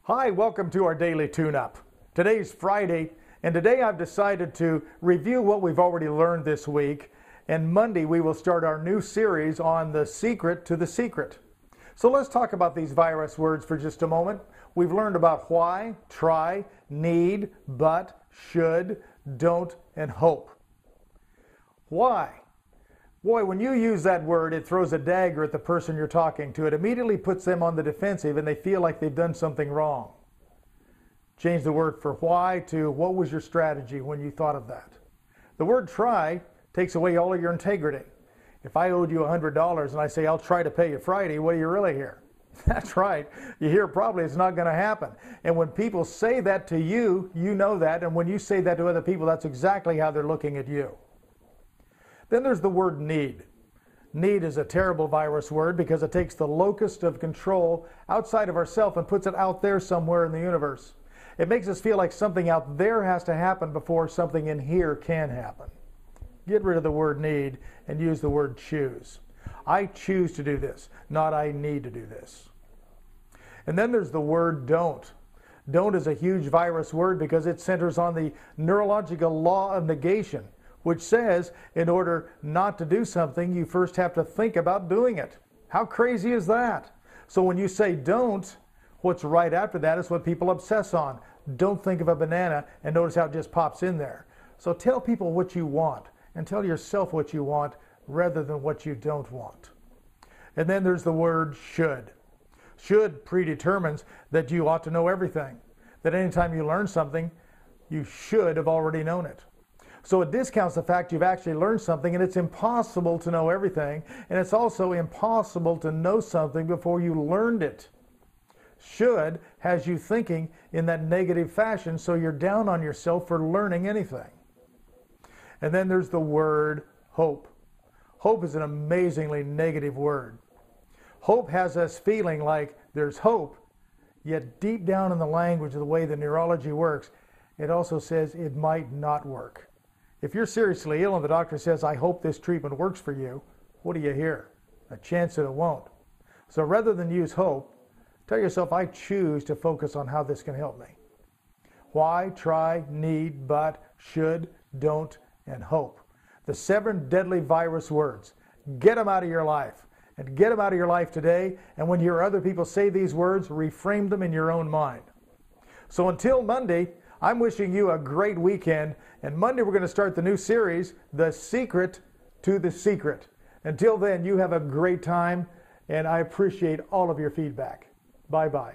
Hi, welcome to our daily tune-up. Today's Friday, and today I've decided to review what we've already learned this week, and Monday we will start our new series on the secret to the secret. So let's talk about these virus words for just a moment. We've learned about why, try, need, but, should, don't, and hope. Why? Boy, when you use that word, it throws a dagger at the person you're talking to. It immediately puts them on the defensive and they feel like they've done something wrong. Change the word for why to what was your strategy when you thought of that. The word try takes away all of your integrity. If I owed you $100 and I say, I'll try to pay you Friday, what do you really hear? That's right. You hear probably it's not going to happen. And when people say that to you, you know that. And when you say that to other people, that's exactly how they're looking at you. Then there's the word need. Need is a terrible virus word because it takes the locus of control outside of ourselves and puts it out there somewhere in the universe. It makes us feel like something out there has to happen before something in here can happen. Get rid of the word need and use the word choose. I choose to do this, not I need to do this. And then there's the word don't. Don't is a huge virus word because it centers on the neurological law of negation, which says in order not to do something, you first have to think about doing it. How crazy is that? So when you say don't, what's right after that is what people obsess on. Don't think of a banana, and notice how it just pops in there. So tell people what you want and tell yourself what you want rather than what you don't want. And then there's the word should. Should predetermines that you ought to know everything, that anytime you learn something, you should have already known it. So it discounts the fact you've actually learned something, and it's impossible to know everything, and it's also impossible to know something before you learned it. Should has you thinking in that negative fashion, so you're down on yourself for learning anything. And then there's the word hope. Hope is an amazingly negative word. Hope has us feeling like there's hope, yet deep down in the language of the way the neurology works, it also says it might not work. If you're seriously ill and the doctor says, I hope this treatment works for you, what do you hear? A chance that it won't. So rather than use hope, tell yourself, I choose to focus on how this can help me. Why, try, need, but, should, don't, and hope. The 7 deadly virus words. Get them out of your life. And get them out of your life today. And when you hear other people say these words, reframe them in your own mind. So until Monday, I'm wishing you a great weekend, and Monday we're going to start the new series, The Secret to the Secret. Until then, you have a great time, and I appreciate all of your feedback. Bye-bye.